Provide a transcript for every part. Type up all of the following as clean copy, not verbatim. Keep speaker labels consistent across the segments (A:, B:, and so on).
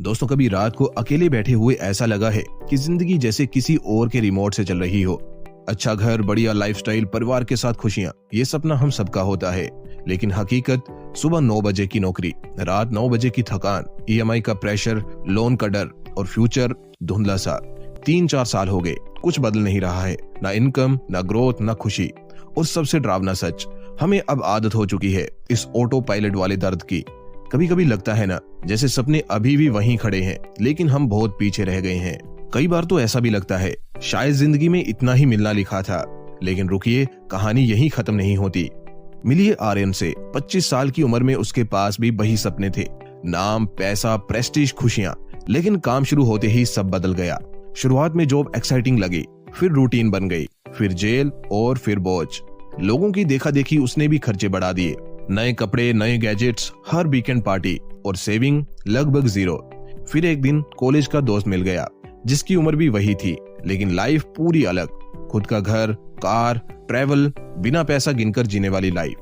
A: दोस्तों, कभी रात को अकेले बैठे हुए ऐसा लगा है कि जिंदगी जैसे किसी और के रिमोट से चल रही हो। अच्छा घर, बढ़िया लाइफस्टाइल, परिवार के साथ खुशियां, ये सपना हम सबका होता है। लेकिन हकीकत सुबह 9 बजे की नौकरी, रात 9 बजे की थकान, ईएमआई का प्रेशर, लोन का डर और फ्यूचर धुंधला सा। 3-4 साल हो गए, कुछ बदल नहीं रहा है, ना इनकम, ना ग्रोथ, ना खुशी। और सबसे डरावना सच, हमें अब आदत हो चुकी है इस ऑटो पायलट वाले दर्द की। कभी कभी लगता है ना, जैसे सपने अभी भी वहीं खड़े हैं, लेकिन हम बहुत पीछे रह गए हैं। कई बार तो ऐसा भी लगता है शायद जिंदगी में इतना ही मिलना लिखा था। लेकिन रुकिए, कहानी यहीं खत्म नहीं होती। मिलिए आर्यन से। 25 साल की उम्र में उसके पास भी वही सपने थे, नाम, पैसा, प्रेस्टीज, खुशियां। लेकिन काम शुरू होते ही सब बदल गया। शुरुआत में जॉब एक्साइटिंग लगी, फिर रूटीन बन गई, फिर जेल और फिर बोझ। लोगों की देखा देखी उसने भी खर्चे बढ़ा दिए। नए कपड़े, नए गैजेट्स, हर वीकेंड पार्टी और सेविंग लगभग जीरो। फिर एक दिन कॉलेज का दोस्त मिल गया जिसकी उम्र भी वही थी, लेकिन लाइफ पूरी अलग। खुद का घर, कार, ट्रैवल, बिना पैसा गिनकर जीने वाली लाइफ।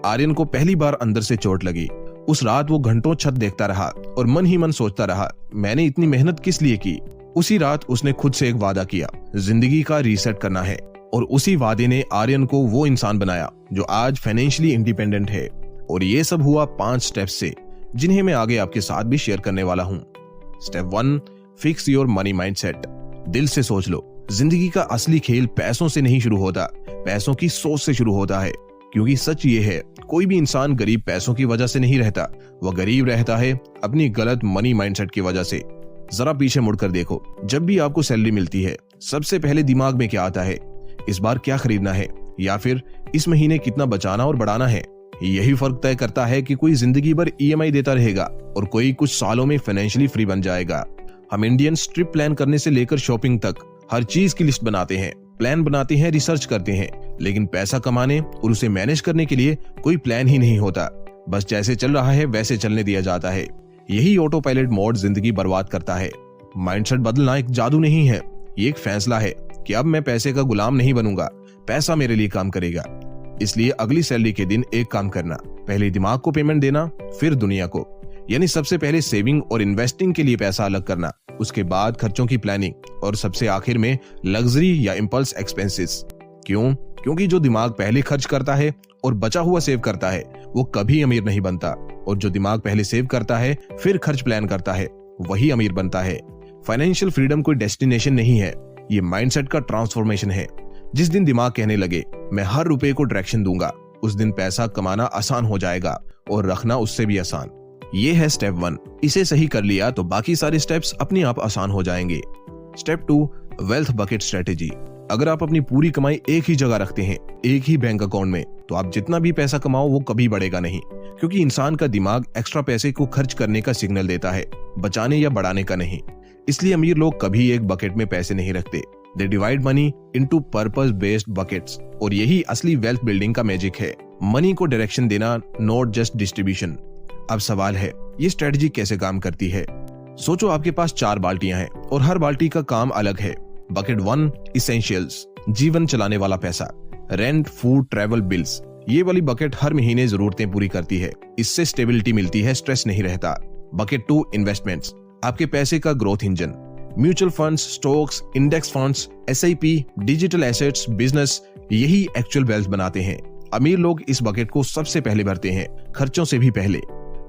A: आर्यन को पहली बार अंदर से चोट लगी। उस रात वो घंटों छत देखता रहा और मन ही मन सोचता रहा, मैंने इतनी मेहनत किस लिए की। उसी रात उसने खुद से एक वादा किया, जिंदगी का रीसेट करना है। और उसी वादे ने आर्यन को वो इंसान बनाया जो आज फाइनेंशियली इंडिपेंडेंट है। और ये सब हुआ 5 स्टेप्स से, जिन्हें मैं आगे आपके साथ भी शेयर करने वाला हूँ। Step 1, fix your money mindset. दिल से सोच लो, जिंदगी का असली खेल पैसों से नहीं शुरू होता, पैसों की सोच से शुरू होता है। क्योंकि सच ये है, कोई भी इंसान गरीब पैसों की वजह से नहीं रहता, वह गरीब रहता है अपनी गलत मनी माइंडसेट की वजह से। जरा पीछे मुड़कर देखो, जब भी आपको सैलरी मिलती है, सबसे पहले दिमाग में क्या आता है? इस बार क्या खरीदना है, या फिर इस महीने कितना बचाना और बढ़ाना है। यही फर्क तय करता है कि कोई जिंदगी भर ईएमआई देता रहेगा और कोई कुछ सालों में फाइनेंशियली फ्री बन जाएगा। हम इंडियंस ट्रिप प्लान करने से लेकर शॉपिंग तक हर चीज की लिस्ट बनाते हैं, प्लान बनाते हैं, रिसर्च करते हैं, लेकिन पैसा कमाने और उसे मैनेज करने के लिए कोई प्लान ही नहीं होता। बस जैसे चल रहा है वैसे चलने दिया जाता है। यही ऑटो पायलट मोड जिंदगी बर्बाद करता है। माइंडसेट बदलना एक जादू नहीं है, ये एक फैसला है कि अब मैं पैसे का गुलाम नहीं बनूंगा, पैसा मेरे लिए काम करेगा। इसलिए अगली सैलरी के दिन एक काम करना, पहले दिमाग को पेमेंट देना, फिर दुनिया को। यानी सबसे पहले सेविंग और इन्वेस्टिंग के लिए पैसा अलग करना, उसके बाद खर्चों की प्लानिंग और सबसे आखिर में लग्जरी या इंपल्स एक्सपेंसेस। क्यों? क्योंकि जो दिमाग पहले खर्च करता है और बचा हुआ सेव करता है, वो कभी अमीर नहीं बनता। और जो दिमाग पहले सेव करता है फिर खर्च प्लान करता है, वही अमीर बनता है। फाइनेंशियल फ्रीडम कोई डेस्टिनेशन नहीं है, ये माइंडसेट का ट्रांसफॉर्मेशन है। जिस दिन दिमाग कहने लगे मैं हर रुपए को डायरेक्शन दूंगा, उस दिन पैसा कमाना आसान हो जाएगा और रखना उससे भी आसान। ये है स्टेप 1। इसे सही कर लिया तो बाकी सारे स्टेप्स अपने आप आसान हो जाएंगे। Step 2, wealth bucket strategy. अगर आप अपनी पूरी कमाई एक ही जगह रखते हैं, एक ही बैंक अकाउंट में, तो आप जितना भी पैसा कमाओ वो कभी बढ़ेगा नहीं। क्योंकि इंसान का दिमाग एक्स्ट्रा पैसे को खर्च करने का सिग्नल देता है, बचाने या बढ़ाने का नहीं। इसलिए अमीर लोग कभी एक बकेट में पैसे नहीं रखते। They divide money into purpose-based buckets। और यही असली वेल्थ बिल्डिंग का मैजिक है। मनी को डायरेक्शन देना, नॉट जस्ट डिस्ट्रीब्यूशन। अब सवाल है, ये स्ट्रेटजी कैसे काम करती है? सोचो आपके पास 4 बाल्टियां हैं और हर बाल्टी का काम अलग है। बकेट 1, इसेंशियल्स, जीवन चलाने वाला पैसा, रेंट, फूड, ट्रैवल, बिल्स। ये वाली बकेट हर महीने जरूरतें पूरी करती है, इससे स्टेबिलिटी मिलती है, स्ट्रेस नहीं रहता। बकेट 2, इन्वेस्टमेंट्स, आपके पैसे का growth engine, mutual funds, stocks, index funds, SIP, digital assets, business, यही एक्चुअल वेल्थ बनाते हैं। अमीर लोग इस बकेट को सबसे पहले भरते हैं, खर्चों से भी पहले।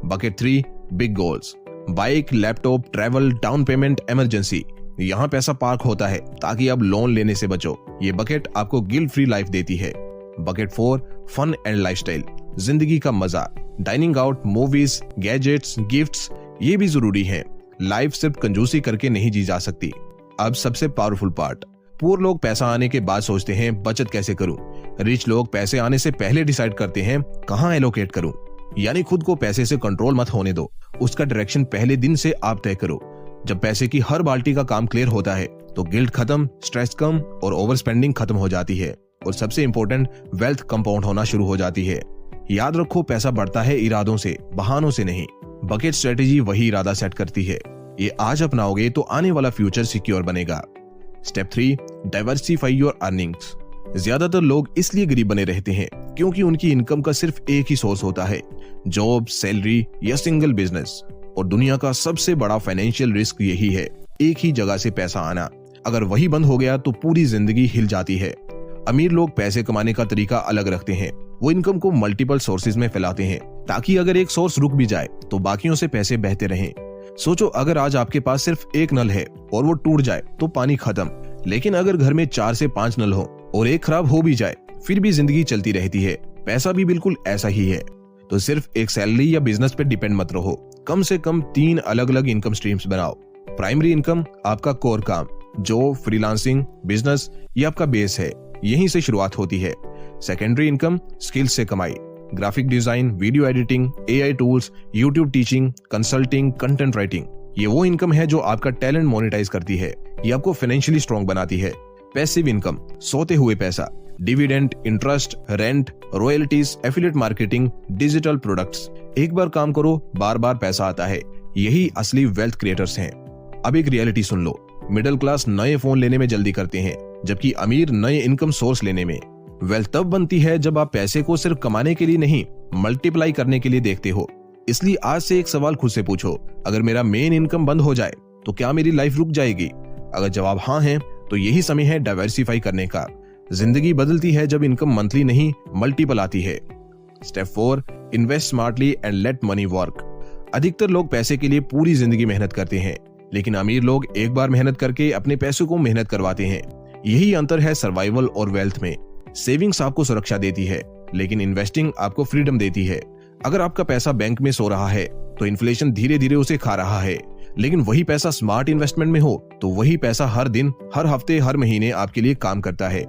A: Bucket 3, big goals, bike, laptop, travel, down payment, emergency. यहाँ पैसा पार्क होता है ताकि आप लोन लेने से बचो। ये बकेट आपको गिल्ट फ्री लाइफ देती है। बकेट 4, फन एंड लाइफस्टाइल, जिंदगी का मजा, dining out, movies, gadgets, gifts, ये भी जरूरी है। लाइफ सिर्फ कंजूसी करके नहीं जी जा सकती। अब सबसे पावरफुल पार्ट, पुअर लोग पैसा आने के बाद सोचते हैं बचत कैसे करूं। रिच लोग पैसे आने से पहले डिसाइड करते हैं कहां एलोकेट करूं। यानी खुद को पैसे से कंट्रोल मत होने दो, उसका डायरेक्शन पहले दिन से आप तय करो। जब पैसे की हर बाल्टी का काम क्लियर होता है तो गिल्ट खत्म, स्ट्रेस कम और ओवर स्पेंडिंग खत्म हो जाती है। और सबसे इंपॉर्टेंट, वेल्थ कंपाउंड होना शुरू हो जाती है। याद रखो, पैसा बढ़ता है इरादों से, बहानों से नहीं। बकेट स्ट्रेटेजी वही इरादा सेट करती है। ये आज अपनाओगे तो आने वाला फ्यूचर सिक्योर बनेगा। Step 3, diversify your earnings. ज्यादातर लोग इसलिए गरीब बने रहते हैं क्योंकि उनकी इनकम का सिर्फ एक ही सोर्स होता है, जॉब, सैलरी या सिंगल बिजनेस। और दुनिया का सबसे बड़ा फाइनेंशियल रिस्क यही है, एक ही जगह से पैसा आना। अगर वही बंद हो गया तो पूरी जिंदगी हिल जाती है। अमीर लोग पैसे कमाने का तरीका अलग रखते हैं। वो इनकम को मल्टीपल सोर्सेज में फैलाते हैं ताकि अगर एक सोर्स रुक भी जाए तो बाकियों से पैसे बहते रहें। सोचो, अगर आज आपके पास सिर्फ एक नल है और वो टूट जाए तो पानी खत्म, लेकिन अगर घर में 4 से 5 नल हो और एक खराब हो भी जाए फिर भी जिंदगी चलती रहती है। पैसा भी बिल्कुल ऐसा ही है। तो सिर्फ एक सैलरी या बिजनेस पे डिपेंड मत रहो, कम से कम 3 अलग अलग इनकम स्ट्रीम्स बनाओ। प्राइमरी इनकम आपका कोर काम, जॉब, फ्रीलांसिंग, बिजनेस, ये आपका बेस है, यहीं से शुरुआत होती है। सेकेंडरी इनकम स्किल्स से कमाई, graphic design, video editing, AI tools, YouTube teaching, consulting, content writing, ये वो इनकम है जो आपका टैलेंट मोनेटाइज करती है, ये आपको फाइनेंशियली स्ट्रॉन्ग बनाती है। पैसिव इनकम, सोते हुए पैसा, dividend, interest, rent, royalties, affiliate marketing, digital products. एक बार काम करो, बार बार पैसा आता है, यही असली वेल्थ क्रिएटर्स हैं। अब एक रियलिटी सुन लो, मिडिल क्लास नए फोन लेने में जल्दी करते हैं, जबकि अमीर नए इनकम सोर्स लेने में। वेल्थ तब बनती है जब आप पैसे को सिर्फ कमाने के लिए नहीं, मल्टीप्लाई करने के लिए देखते हो। इसलिए आज से एक सवाल खुद से पूछो, अगर मेरा मेन इनकम बंद हो जाए तो क्या मेरी लाइफ रुक जाएगी? अगर जवाब हाँ है तो यही समय है डाइवर्सिफाई करने का। जिंदगी बदलती है जब इनकम मंथली नहीं मल्टीपल आती है। Step 4, invest smartly and let money work. अधिकतर लोग पैसे के लिए पूरी जिंदगी मेहनत करते हैं, लेकिन अमीर लोग एक बार मेहनत करके अपने पैसों को मेहनत करवाते हैं। यही अंतर है सर्वाइवल और वेल्थ में। सेविंग्स आपको सुरक्षा देती है, लेकिन इन्वेस्टिंग आपको फ्रीडम देती है। अगर आपका पैसा बैंक में सो रहा है तो इन्फ्लेशन धीरे धीरे उसे खा रहा है, लेकिन वही पैसा स्मार्ट इन्वेस्टमेंट में हो तो वही पैसा हर दिन, हर हफ्ते, हर महीने आपके लिए काम करता है।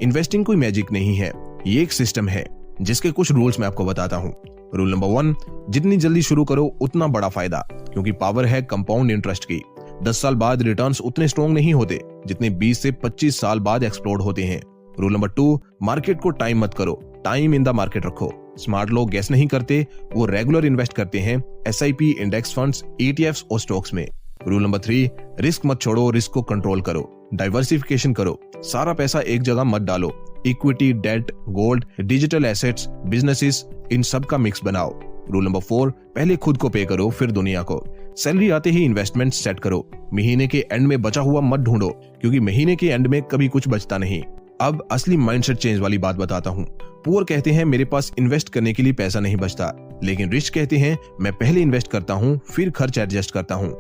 A: इन्वेस्टिंग कोई मैजिक नहीं है, ये एक सिस्टम है जिसके कुछ रूल्स मैं आपको बताता हूँ। रूल नंबर 1, जितनी जल्दी शुरू करो उतना बड़ा फायदा, क्योंकि पावर है कंपाउंड इंटरेस्ट की। 10 साल बाद रिटर्न्स उतने स्ट्रॉन्ग नहीं होते जितने 20 से 25 साल बाद एक्सप्लोड होते हैं। रूल नंबर 2, मार्केट को टाइम मत करो, टाइम इन द मार्केट रखो। स्मार्ट लोग गैस नहीं करते, वो रेगुलर इन्वेस्ट करते हैं SIP, इंडेक्स फंड्स, ETFs और स्टॉक्स में। रूल नंबर 3, रिस्क मत छोड़ो, रिस्क को कंट्रोल करो, डाइवर्सिफिकेशन करो, सारा पैसा एक जगह मत डालो। Equity, debt, gold, digital assets, businesses, इन सब का मिक्स बनाओ। रूल नंबर 4, पहले खुद को पे करो फिर दुनिया को। सैलरी आते ही इन्वेस्टमेंट सेट करो, महीने के एंड में बचा हुआ मत ढूंढो, क्योंकि महीने के एंड में कभी कुछ बचता नहीं। अब असली माइंडसेट चेंज वाली बात बताता हूँ। पुअर कहते हैं मेरे पास इन्वेस्ट करने के लिए पैसा नहीं बचता, लेकिन रिच कहते हैं मैं पहले इन्वेस्ट करता हूँ फिर खर्च एडजस्ट करता हूँ।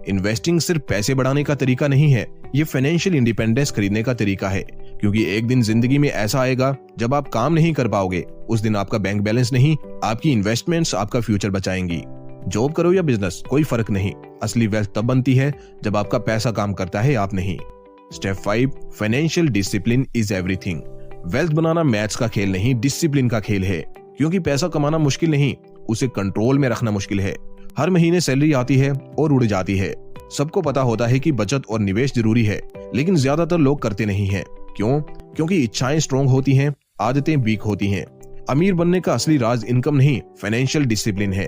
A: इन्वेस्टिंग सिर्फ पैसे बढ़ाने का तरीका नहीं है, ये फाइनेंशियल इंडिपेंडेंस खरीदने का तरीका है, क्योंकि एक दिन जिंदगी में ऐसा आएगा जब आप काम नहीं कर पाओगे। उस दिन आपका बैंक बैलेंस नहीं, आपकी इन्वेस्टमेंट्स आपका फ्यूचर बचाएंगी। जॉब करो या बिजनेस, कोई फर्क नहीं। असली वेल्थ तब बनती है जब आपका पैसा काम करता है, आप नहीं। Step 5, financial discipline is everything. Wealth banana maths का खेल नहीं, डिसिप्लिन का खेल है, क्योंकि पैसा कमाना मुश्किल नहीं, उसे कंट्रोल में रखना मुश्किल है। हर महीने सैलरी आती है और उड़ जाती है। सबको पता होता है कि बचत और निवेश जरूरी है, लेकिन ज्यादातर लोग करते नहीं हैं। क्यों? क्योंकि इच्छाएं स्ट्रॉन्ग होती हैं, आदतें वीक होती हैं। अमीर बनने का असली राज इनकम नहीं, फाइनेंशियल डिसिप्लिन है।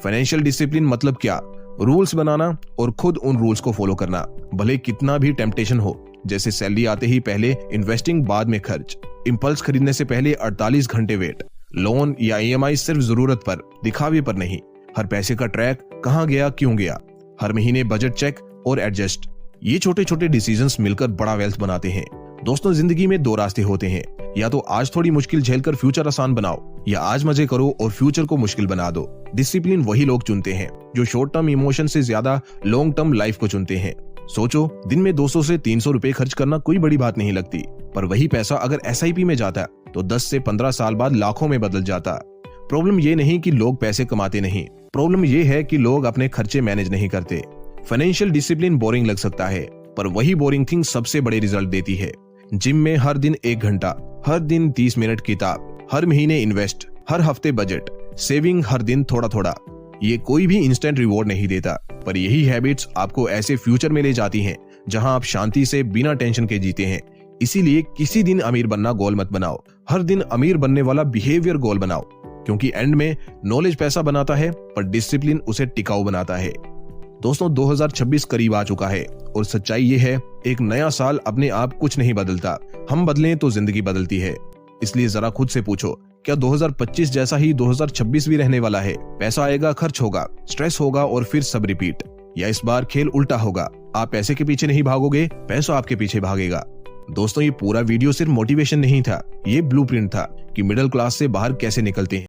A: फाइनेंशियल डिसिप्लिन मतलब क्या? रूल्स बनाना और खुद उन रूल्स को फॉलो करना, भले कितना भी टेम्पटेशन हो। जैसे सैलरी आते ही पहले इन्वेस्टिंग, बाद में खर्च। इंपल्स खरीदने से पहले 48 घंटे वेट। लोन या EMI सिर्फ जरूरत पर, दिखावे पर नहीं। हर पैसे का ट्रैक, कहाँ गया, क्यों गया। हर महीने बजट चेक और एडजस्ट। ये छोटे छोटे डिसीजंस मिलकर बड़ा वेल्थ बनाते हैं। दोस्तों, जिंदगी में 2 रास्ते होते हैं, या तो आज थोड़ी मुश्किल झेलकर फ्यूचर आसान बनाओ, या आज मजे करो और फ्यूचर को मुश्किल बना दो। डिसिप्लिन वही लोग चुनते हैं जो शॉर्ट टर्म इमोशन से ज्यादा लॉन्ग टर्म लाइफ को चुनते हैं। सोचो, दिन में 200 से 300 रुपए खर्च करना कोई बड़ी बात नहीं लगती, पर वही पैसा अगर SIP में जाता तो 10 से 15 साल बाद लाखों में बदल जाता। प्रॉब्लम ये नहीं कि लोग पैसे कमाते नहीं, प्रॉब्लम ये है कि लोग अपने खर्चे मैनेज नहीं करते। फाइनेंशियल डिसिप्लिन बोरिंग लग सकता है, पर वही बोरिंग थिंग सबसे बड़े रिजल्ट देती है। जिम में हर दिन 1 घंटा, हर दिन 30 मिनट किताब, हर महीने इन्वेस्ट, हर हफ्ते बजट, सेविंग हर दिन थोड़ा थोड़ा। ये कोई भी इंस्टेंट रिवॉर्ड नहीं देता, पर यही हैबिट्स आपको ऐसे फ्यूचर में ले जाती हैं जहां आप शांति से बिना टेंशन के जीते हैं। इसीलिए किसी दिन अमीर बनना गोल मत बनाओ, हर दिन अमीर बनने वाला बिहेवियर गोल बनाओ, क्योंकि एंड में नॉलेज पैसा बनाता है पर डिसिप्लिन उसे टिकाऊ बनाता है। दोस्तों, 2026 करीब आ चुका है और सच्चाई ये है, एक नया साल अपने आप कुछ नहीं बदलता, हम बदलें तो जिंदगी बदलती है। इसलिए जरा खुद से पूछो, क्या 2025 जैसा ही 2026 भी रहने वाला है? पैसा आएगा, खर्च होगा, स्ट्रेस होगा और फिर सब रिपीट। या इस बार खेल उल्टा होगा, आप पैसे के पीछे नहीं भागोगे, पैसा आपके पीछे भागेगा। दोस्तों, ये पूरा वीडियो सिर्फ मोटिवेशन नहीं था, ये ब्लूप्रिंट था कि मिडिल क्लास से बाहर कैसे निकलते हैं।